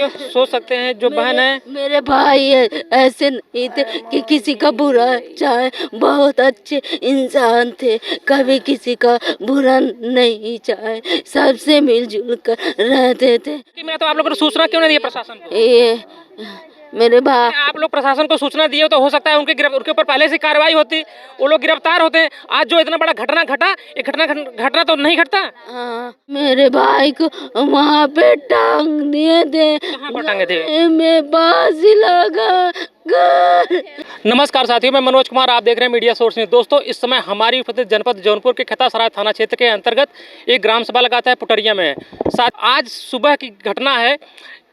सोच सकते हैं जो बहन है। मेरे भाई ऐसे नहीं थे कि किसी का बुरा चाहे, बहुत अच्छे इंसान थे, कभी किसी का बुरा नहीं चाहे, सबसे मिलजुल कर रहते थे। कि मैं तो आप लोगों को सूचना क्यों नहीं दी प्रशासन को? ये मेरे भाई, आप लोग प्रशासन को सूचना दिए तो हो सकता है उनके ऊपर पहले से कार्रवाई होती, वो लोग गिरफ्तार होते हैं। आज जो इतना बड़ा घटना घटा, ये घटना तो नहीं घटता। हाँ, मेरे भाई को वहाँ पे टांग दिए थे। कहाँ पर टांगे थे? गले में बाजी लगा कर। नमस्कार साथियों, मैं मनोज कुमार, आप देख रहे हैं मीडिया सोर्स न्यूज़। दोस्तों, इस समय हमारी उपस्थित जनपद जौनपुर के खतासराय थाना क्षेत्र के अंतर्गत एक ग्राम सभा लगाता है पुटरिया में। साथ आज सुबह की घटना है।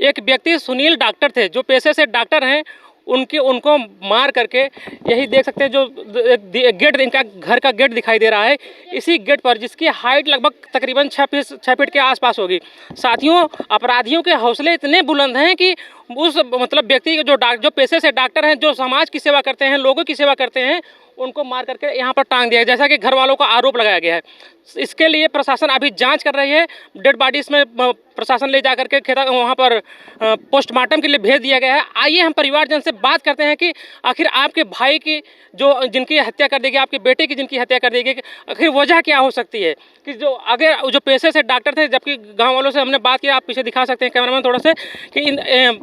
एक व्यक्ति सुनील डॉक्टर थे, जो पेशे से डॉक्टर हैं, उनको मार करके, यही देख सकते हैं जो गेट, इनका घर का गेट दिखाई दे रहा है, इसी गेट पर, जिसकी हाइट लगभग तकरीबन 6 फीट के आसपास होगी। साथियों, अपराधियों के हौसले इतने बुलंद हैं कि उस व्यक्ति जो पेशे से डॉक्टर हैं, जो समाज की सेवा करते हैं, लोगों की सेवा करते हैं, उनको मार करके यहाँ पर टांग दिया है, जैसा कि घर वालों का आरोप लगाया गया है। इसके लिए प्रशासन अभी जांच कर रही है। डेड बॉडी इसमें प्रशासन ले जा करके वहाँ पर पोस्टमार्टम के लिए भेज दिया गया है। आइए हम परिवारजन से बात करते हैं कि आखिर आपके भाई की जिनकी हत्या कर दी गई, आपके बेटे की जिनकी हत्या कर दी गई, आखिर वजह क्या हो सकती है। कि जो पेशे से डॉक्टर थे, जबकि गाँव वालों से हमने बात किया, आप पीछे दिखा सकते हैं कैमरामैन थोड़ा से, कि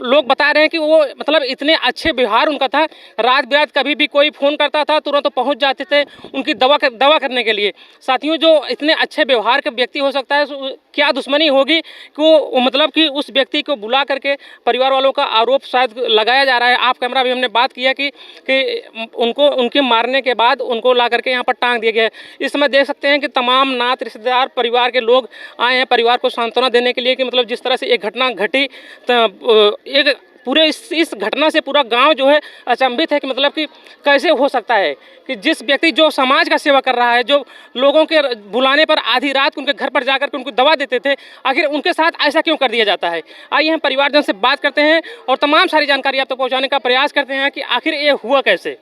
लोग बता रहे हैं कि वो इतने अच्छे व्यवहार उनका था, रात बिरात कभी भी कोई फ़ोन करता था तुरंत तो पहुँच जाते थे उनकी दवा करने के लिए। साथियों, जो इतने अच्छे व्यवहार के व्यक्ति हो सकता है, क्या दुश्मनी होगी कि वो कि उस व्यक्ति को बुला करके परिवार वालों का आरोप शायद लगाया जा रहा है। आप कैमरा भी हमने बात किया कि उनके मारने के बाद उनको ला करके यहाँ पर टांग दिया गया है। इस समय देख सकते हैं कि तमाम नात रिश्तेदार परिवार के लोग आए हैं परिवार को सांत्वना देने के लिए, कि जिस तरह से एक घटना घटी, एक पूरे इस घटना से पूरा गांव जो है अचंभित है कि कैसे हो सकता है कि जिस व्यक्ति जो समाज का सेवा कर रहा है, जो लोगों के बुलाने पर आधी रात उनके घर पर जाकर के उनको दवा देते थे, आखिर उनके साथ ऐसा क्यों कर दिया जाता है। आइए हम परिवारजन से बात करते हैं और तमाम सारी जानकारी आप तक पहुँचाने का प्रयास करते हैं कि आखिर ये हुआ कैसे।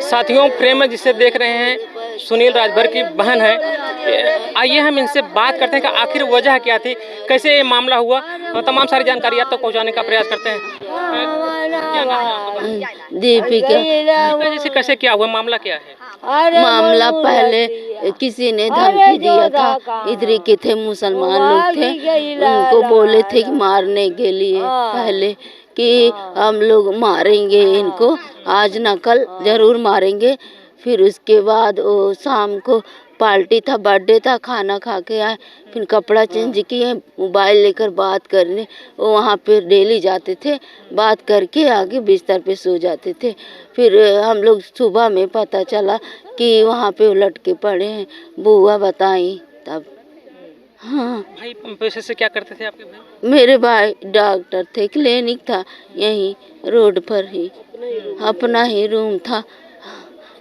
साथियों, प्रेम में जिसे देख रहे हैं सुनील राजभर की बहन है। आइए हम इनसे बात करते हैं कि आखिर वजह क्या थी, कैसे ये मामला हुआ, और तमाम सारी जानकारी आप तक पहुंचाने का प्रयास करते हैं। क्या नाम है आपका? दीपिका। जैसे कैसे क्या हुआ, मामला क्या है? मामला पहले किसी ने धमकी दिया था, इधर के थे मुसलमान लोग थे, उनको बोले थे कि मारने के लिए पहले कि हम लोग मारेंगे इनको, आज न कल जरूर मारेंगे। फिर उसके बाद वो शाम को पार्टी था, बर्थडे था, खाना खा के आए, फिर कपड़ा चेंज किए, मोबाइल लेकर बात करने वो वहाँ पे डेली जाते थे, बात करके आगे बिस्तर पे सो जाते थे। फिर हम लोग सुबह में पता चला कि वहाँ पे वो लटके पड़े हैं, बुआ बताई तब। हाँ। भाई पेशे से क्या करते थे आपके भाई? मेरे भाई डॉक्टर थे, क्लिनिक था यहीं रोड पर ही, अपना ही रूम था।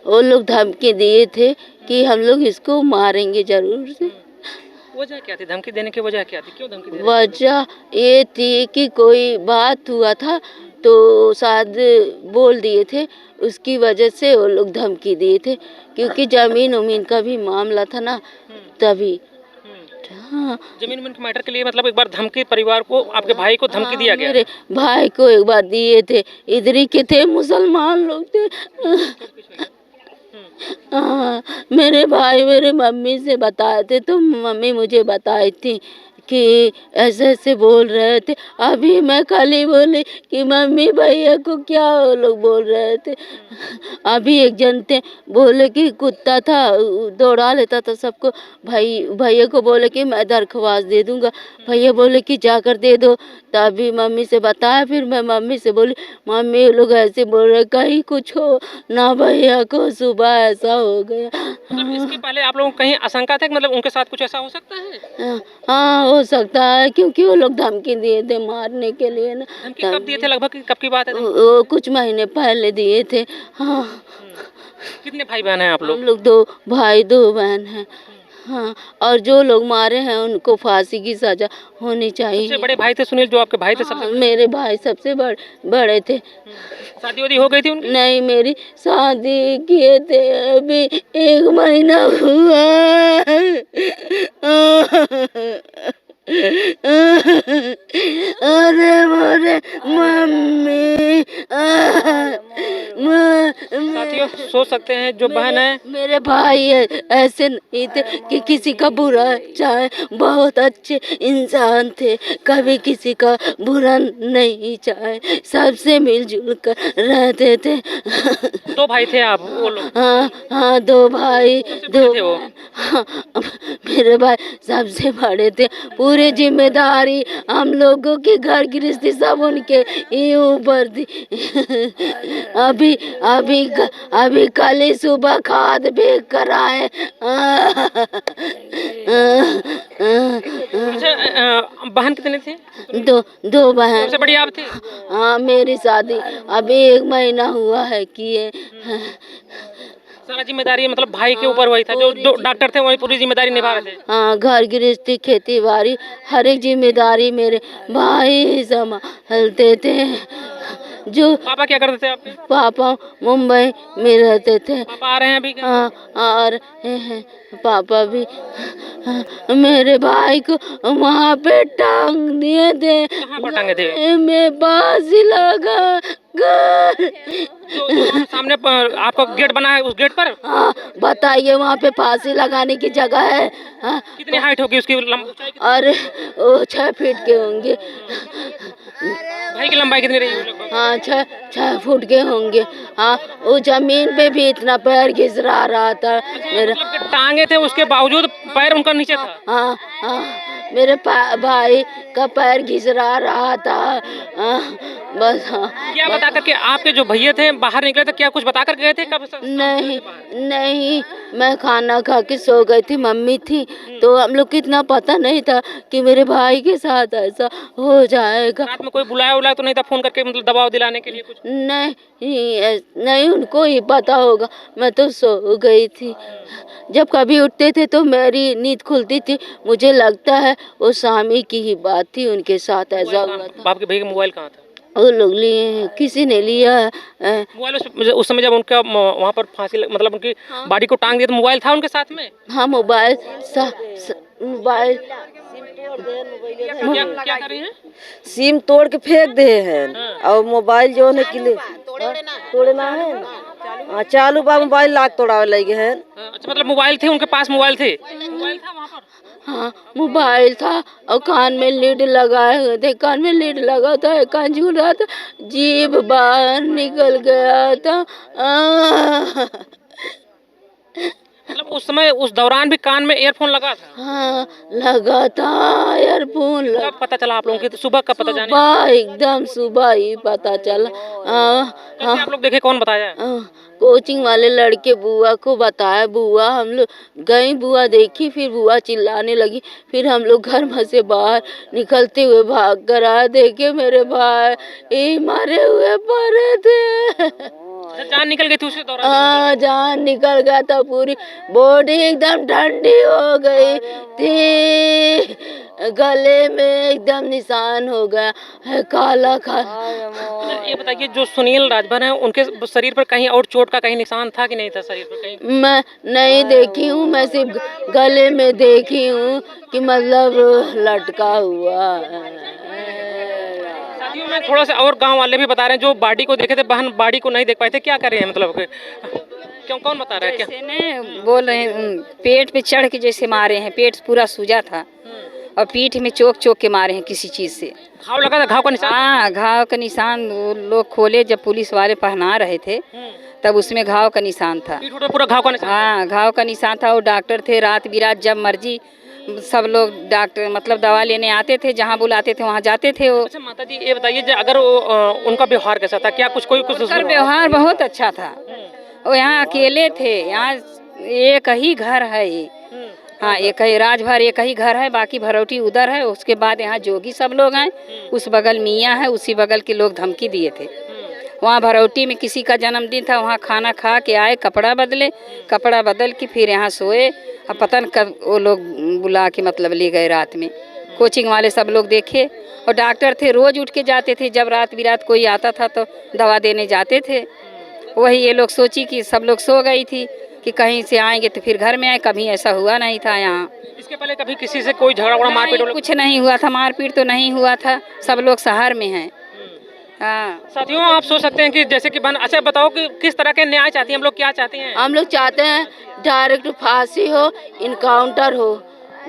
वो लोग धमकी दिए थे कि हम लोग इसको मारेंगे जरूर से। वजह क्या थी, धमकी देने की वजह क्या थी, क्यों धमकी दे रहे थे? वजह ये थी कि कोई बात हुआ था तो शायद बोल दिए थे, उसकी वजह से वो लोग धमकी दिए थे, क्योंकि जमीन उमीन का भी मामला था ना, तभी। हाँ, जमीन उमीन के मैटर के लिए एक बार धमकी परिवार को, आपके भाई को धमकी दिया गया? मेरे भाई को एक बार दिए थे, इधर ही के थे, मुसलमान लोग थे। हाँ, मेरे भाई मेरे मम्मी से बताए थे, तो मम्मी मुझे बताई थी कि ऐसे ऐसे बोल रहे थे। अभी मैं कल ही बोली कि मम्मी भैया को क्या वो लोग बोल रहे थे। अभी एक जन थे बोले कि कुत्ता था दौड़ा लेता था सबको, भैया को बोले कि मैं दरख्वास्त दे दूंगा, भैया बोले कि जाकर दे दो। तभी मम्मी से बताया, फिर मैं मम्मी से बोली मम्मी वो लोग ऐसे बोल रहे, कहीं कुछ हो ना भैया को, सुबह ऐसा हो गया। इसके पहले आप लोगों को कहीं आशंका था कि उनके साथ कुछ ऐसा हो सकता है? हाँ, हो सकता है, क्योंकि वो लोग धमकी दिए थे मारने के लिए ना। धमकी कब दिए थे, लगभग कब की बात है? वो कुछ महीने पहले दिए थे। हाँ। कितने भाई बहन हैं आप लोग? हम लोग 2 भाई 2 बहन हैं। हाँ, और जो लोग मारे हैं उनको फांसी की सजा होनी सबसे चाहिए। बड़े भाई थे सुनील, जो आपके भाई थे सबसे हाँ, मेरे भाई सबसे बड़े थे। शादी वादी हो गई थी उनकी? नहीं, मेरी शादी किए थे अभी 1 महीना हुआ है। अरे मोरे मम्मी। साथियों सोच सकते हैं जो बहन है, मेरे भाई ऐसे नहीं थे कि किसी का बुरा चाहे, बहुत अच्छे इंसान थे, कभी किसी का बुरा नहीं चाहे, सबसे मिलजुल कर रहते थे। 2 भाई थे आप, वो लोग हाँ हाँ, 2 भाई, बड़े 2 थे वो? हाँ, मेरे भाई सबसे बड़े थे। पूरी जिम्मेदारी हम लोगों की घर गृहस्थी सब उनके ही ऊपर थी। अभी अभी अभी कल ही सुबह खाद बेच कर आए। अच्छा, बहन कितने थे? 2 बहन। सबसे बड़ी आप थी? हाँ, मेरी शादी अभी 1 महीना हुआ है किए। सारा जिम्मेदारी मतलब भाई के ऊपर वही था, जो डॉक्टर थे वही पूरी जिम्मेदारी निभा रहे थे। हाँ, घर गृहस्थी खेती बाड़ी हर एक जिम्मेदारी मेरे भाई ही संभालते थे। जो पापा क्या करते थे आपके? पापा मुंबई में रहते थे। पापा आ रहे हैं अभी क्या? हाँ, और पापा भी मेरे भाई को वहाँ पे टांग दिए थे। कहाँ पर टांगे थे? में फांसी लगा कर। जो सामने आपका गेट बना है, उस गेट पर हाँ, बताइए वहाँ पे फांसी लगाने की जगह है। हाँ, कितनी हाइट होगी उसकी, ऊंचाई अरे वो 6 फीट के होंगे। भाई की लंबाई कितनी रही लगभग? हाँ, 6 फुट के होंगे। हाँ, वो जमीन पे भी इतना पैर घिसरा रहा था मेरा। मतलब कि टांगे थे उसके बावजूद पैर उनका नीचे था? हाँ हाँ, मेरे भाई का पैर घिसरा रहा था। बस हाँ। क्या बता करके आपके जो भैया थे बाहर निकले थे, क्या कुछ बता कर गए थे कब? नहीं नहीं, मैं खाना खा के सो गई थी, मम्मी थी, तो हम लोग को इतना पता नहीं था कि मेरे भाई के साथ ऐसा हो जाएगा। रात में कोई बुलाया उलाया तो नहीं था फोन करके, मतलब दबाव दिलाने के लिए कुछ? नहीं, उनको ही पता होगा, मैं तो सो गई थी। जब कभी उठते थे तो मेरी नींद खुलती थी, मुझे लगता है वो स्वामी की ही बात थी, उनके साथ ऐसा हुआ था। आपके भैया का मोबाइल कहाँ था? वो लोग लिए हैं, किसी ने लिया है। मोबाइल उस समय जब उनका वहाँ पर फांसी मतलब उनकी बॉडी को टांग दिया तो मोबाइल था उनके साथ में? हाँ, मोबाइल मोबाइल क्या कर रही हैं? सिम तोड़ के फेंक दे हैं। हाँ। और मोबाइल जो है किले तोड़ना है। हाँ, चालू बा मोबाइल लाख तोड़ावे लगे हैं। अच्छा, मतलब मोबाइल थे उनके पास? मोबाइल था वहाँ पर? हाँ, मोबाइल था और कान में लीड लगाए हुए थे, कान में लीड लगा था, कान झूल रहा था, जीभ बाहर निकल गया था। मतलब उस समय उस दौरान भी कान में ईयरफोन लगा था? हाँ, लगा था ईयरफोन। कब पता चला आप लोगों को? तो सुबह कब पता जाने? सुबह, एकदम सुबह ही पता चला। कैसे आप लोग देखे, कौन बताया? कोचिंग वाले लड़के बुआ को बताया, बुआ हम लोग गई, बुआ देखी, फिर बुआ चिल्लाने लगी, फिर हम लोग घर में से बाहर निकलते हुए भाग कर आए, देखे मेरे भाई मरे हुए पड़े थे। जान निकल गई थी उसी दौरान? हाँ, जान निकल गया था, पूरी बॉडी एकदम ठंडी हो गई थी, गले में एकदम निशान हो गया है, काला काला। ये बताइए, जो सुनील राजभर हैं उनके शरीर पर कहीं और चोट का कहीं निशान था कि नहीं था शरीर पर कहीं? मैं नहीं देखी हूँ, मैं सिर्फ गले में देखी हूँ कि मतलब लटका हुआ है। साथियों में थोड़ा सा और गांव वाले भी बता रहे हैं जो बॉडी को देखे थे, बहन बॉडी को नहीं देख पाए थे, क्या कर रहे हैं मतलब क्यों, कौन बता रहा है क्या? जैसे ने बोल रहे हैं पेट पे चढ़ के जैसे मारे हैं, पेट पूरा सूजा था और पीठ में चोक के मारे हैं किसी चीज से। घाव लगा था? घाव का निशान? हाँ, घाव का निशान वो लोग खोले जब पुलिस वाले पहना रहे थे तब उसमें घाव का निशान था। पीठ पर पूरा घाव का निशान? हाँ, घाव का निशान था। वो डॉक्टर थे, रात बिरात जब मर्जी सब लोग डॉक्टर मतलब दवा लेने आते थे, जहाँ बुलाते थे वहाँ जाते थे वो। अच्छा माता जी, ये बताइए अगर उनका व्यवहार कैसा था, क्या कुछ कुछ उनका व्यवहार बहुत अच्छा था। वो यहाँ अकेले थे, यहाँ एक ही घर है ये। हाँ, एक ही राजभर, एक ही घर है, बाकी भरौटी उधर है। उसके बाद यहाँ जोगी सब लोग हैं, उस बगल मियाँ है, उसी बगल के लोग धमकी दिए थे वहाँ भरौटी में किसी का जन्मदिन था, वहाँ खाना खा के आए, कपड़ा बदले, कपड़ा बदल के फिर यहाँ सोए। अब पता न कब वो लोग बुला के मतलब ले गए रात में। कोचिंग वाले सब लोग देखे और डॉक्टर थे, रोज़ उठ के जाते थे, जब रात बिरात कोई आता था तो दवा देने जाते थे। वही ये लोग सोची कि सब लोग सो गई थी कि कहीं से आएंगे तो फिर घर में आए, कभी ऐसा हुआ नहीं था यहाँ। इसके पहले कभी किसी से कोई झगड़ा मारपीट? कुछ नहीं हुआ था, मारपीट तो नहीं हुआ था, सब लोग शहर में हैं। हाँ साथियों, आप सोच सकते हैं कि जैसे कि बहन, अच्छा बताओ कि किस तरह के न्याय चाहती हैं हम लोग, क्या चाहते हैं? हम लोग चाहते हैं डायरेक्ट फांसी हो, इनकाउंटर हो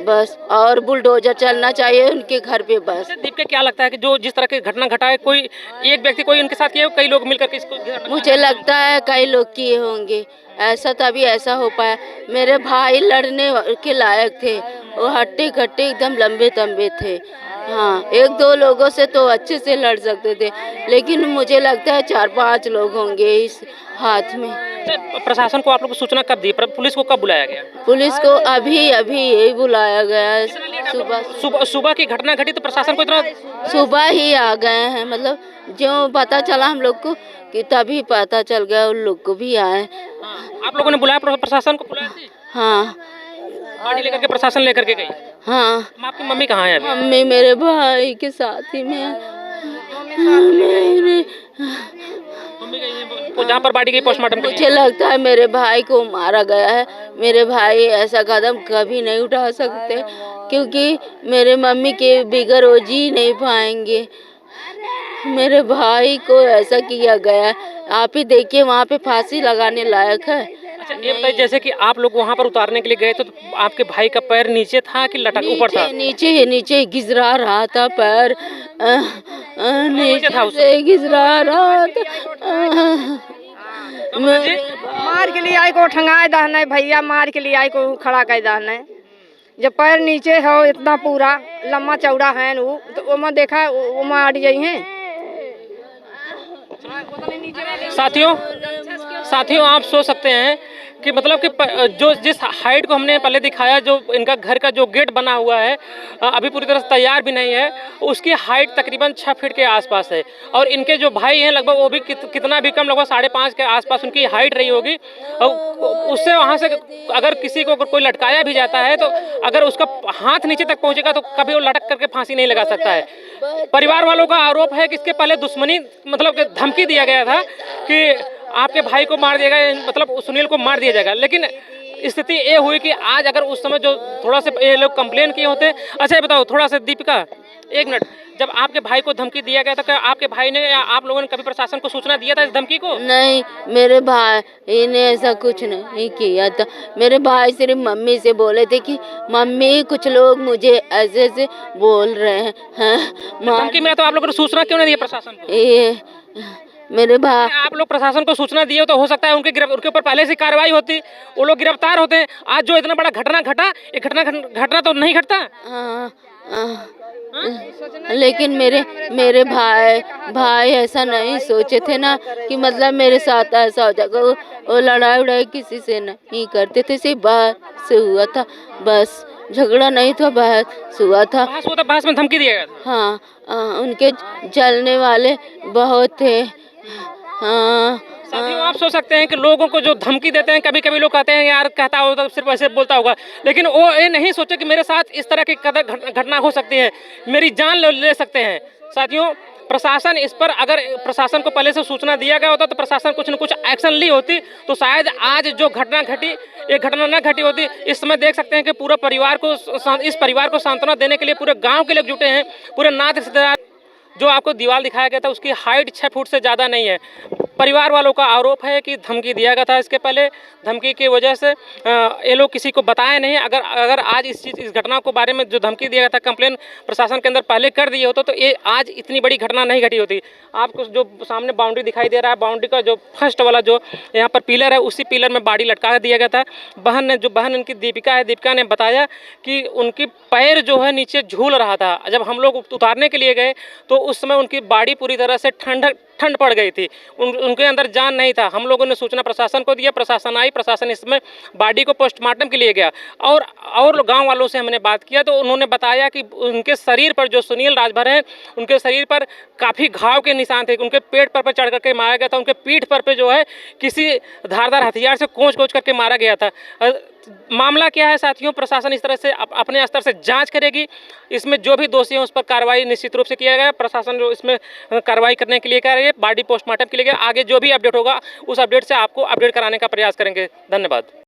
बस, और बुलडोजर चलना चाहिए उनके घर पे बस। दीपिका, क्या लगता है कि जो जिस तरह की घटना घटा है, कोई एक व्यक्ति कोई उनके साथ किया, कई लोग मिलकर के इसको? मुझे लगता है कई लोग किए होंगे, ऐसा तभी ऐसा हो पाया। मेरे भाई लड़ने के लायक थे, वो हट्टे कट्टे एकदम लंबे तंबे थे। हाँ, एक दो लोगों से तो अच्छे से लड़ सकते थे, लेकिन मुझे लगता है 4-5 लोग होंगे इस हाथ में। प्रशासन को आप लोग को सूचना कब दी? पुलिस को कब बुलाया गया? पुलिस को अभी यही बुलाया गया है। सुबह की घटना घटी तो प्रशासन को इतना सुबह ही आ गए हैं, मतलब जो पता चला हम लोग को कि तभी पता चल गया, उन लोग को भी आए। आप लोगों ने बुलाया, प्रशासन को बुलाया थी? हाँ, गाड़ी लेकर के प्रशासन लेकर के गई? हाँ। आपकी मम्मी कहाँ है अभी? मम्मी मेरे भाई के साथ ही में मेरे मम्मी गई है जहाँ पर बॉडी गई पोस्टमार्टम के लिए? मुझे लगता है मेरे भाई को मारा गया है। मेरे भाई ऐसा कदम कभी नहीं उठा सकते, क्योंकि मेरे मम्मी के बिगैर वो जी नहीं पाएंगे। मेरे भाई को ऐसा किया गया है, आप ही देखिए, वहाँ पे फांसी लगाने लायक है। अच्छा, ये बताइए, जैसे कि आप लोग वहाँ पर उतारने के लिए गए तो आपके भाई का पैर नीचे था कि लटक ऊपर था? नीचे घिसरा रहा था पैर, नीचे से घिसरा रहा था। मार के लिए आई को ठंगाए दहने भैया, मार के लिए आई को खड़ा कर दहने। जब पैर नीचे हो इतना पूरा लम्बा चौड़ा है वो, तो वो में देखा वो में अड़ जाई है। साथियों, आप सोच सकते हैं कि मतलब कि जो जिस हाइट को हमने पहले दिखाया, जो इनका घर का जो गेट बना हुआ है अभी पूरी तरह से तैयार भी नहीं है, उसकी हाइट तकरीबन 6 फीट के आसपास है। और इनके जो भाई हैं लगभग वो भी कितना भी कम, लगभग 5.5 के आसपास उनकी हाइट रही होगी। और उससे वहाँ से अगर किसी को कोई लटकाया भी जाता है तो अगर उसका हाथ नीचे तक पहुँचेगा तो कभी वो लटक करके फांसी नहीं लगा सकता है। परिवार वालों का आरोप है कि इसके पहले दुश्मनी, मतलब कि धमकी दिया गया था कि आपके भाई को मार दिया गया, मतलब सुनील को मार दिया जाएगा। लेकिन स्थिति ये हुई कि आज अगर उस समय जो थोड़ा सा ये लोग कंप्लेन किए होते। अच्छा, ये बताओ थोड़ा सा दीपिका, 1 मिनट, जब आपके भाई को धमकी दिया गया था, क्या आपके भाई ने या आप लोगों ने कभी प्रशासन को सूचना दिया था इस धमकी को? नहीं, मेरे भाई ने ऐसा कुछ नहीं किया था। मेरे भाई सिर्फ मम्मी से बोले थे कि मम्मी कुछ लोग मुझे ऐसे ऐसे बोल रहे हैं। धमकी में तो आप लोगों ने सूचना क्यों नहीं दी प्रशासन को? ये मेरे भाई, आप लोग प्रशासन को सूचना दिए तो हो सकता है उनके ऊपर पहले से कार्रवाई होती, वो लोग गिरफ्तार होते हैं। आज जो इतना बड़ा घटना घटा, ये घटना तो नहीं घटता। लेकिन मेरे भाई ऐसा नहीं सोचे थे ना कि मतलब मेरे साथ ऐसा हो जाएगा। वो लड़ाई उड़ाई किसी से नहीं करते थे, सिर्फ बहस से हुआ था, बस झगड़ा नहीं था, बहस हुआ था। बहस में धमकी दिया गया था? हाँ, उनके जलने वाले बहुत थे। हाँ, साथियों, आप सोच सकते हैं कि लोगों को जो धमकी देते हैं, कभी कभी लोग कहते हैं यार कहता होगा तो सिर्फ ऐसे बोलता होगा, लेकिन वो ये नहीं सोचे कि मेरे साथ इस तरह की घटना हो सकती है, मेरी जान ले सकते हैं। साथियों, प्रशासन इस पर, अगर प्रशासन को पहले से सूचना दिया गया होता तो प्रशासन कुछ न कुछ एक्शन ली होती, तो शायद आज जो घटना घटी ये घटना न घटी होती। इस समय देख सकते हैं कि पूरा परिवार को, इस परिवार को सांत्वना देने के लिए पूरे गाँव के लोग जुटे हैं, पूरे नाते रिश्तेदार। जो आपको दीवार दिखाया गया था उसकी हाइट 6 फुट से ज़्यादा नहीं है। परिवार वालों का आरोप है कि धमकी दिया गया था इसके पहले, धमकी की वजह से ये लोग किसी को बताए नहीं। अगर आज इस घटना को बारे में जो धमकी दिया गया था, कंप्लेन प्रशासन के अंदर पहले कर दिए होते तो ये आज इतनी बड़ी घटना नहीं घटी होती। आपको जो सामने बाउंड्री दिखाई दे रहा है, बाउंड्री का जो फर्स्ट वाला जो यहाँ पर पिलर है, उसी पिलर में बॉडी लटका दिया गया था। बहन इनकी दीपिका है, दीपिका ने बताया कि उनकी पैर जो है नीचे झूल रहा था। जब हम लोग उतारने के लिए गए तो उस समय उनकी बॉडी पूरी तरह से ठंड पड़ गई थी, उनके अंदर जान नहीं था। हम लोगों ने सूचना प्रशासन को दिया, प्रशासन आई, प्रशासन इसमें बॉडी को पोस्टमार्टम के लिए गया। और गांव वालों से हमने बात किया तो उन्होंने बताया कि उनके शरीर पर, जो सुनील राजभर हैं, उनके शरीर पर काफ़ी घाव के निशान थे। उनके पेट पर चढ़ करके मारा गया था। उनके पीठ पर जो है किसी धारदार हथियार से कोच करके मारा गया था। मामला क्या है साथियों, प्रशासन इस तरह से अपने स्तर से जांच करेगी। इसमें जो भी दोषी हैं उस पर कार्रवाई निश्चित रूप से किया गया। प्रशासन जो इसमें कार्रवाई करने के लिए कह रही है, बॉडी पोस्टमार्टम के लिए आगे जो भी अपडेट होगा उस अपडेट से आपको अपडेट कराने का प्रयास करेंगे। धन्यवाद।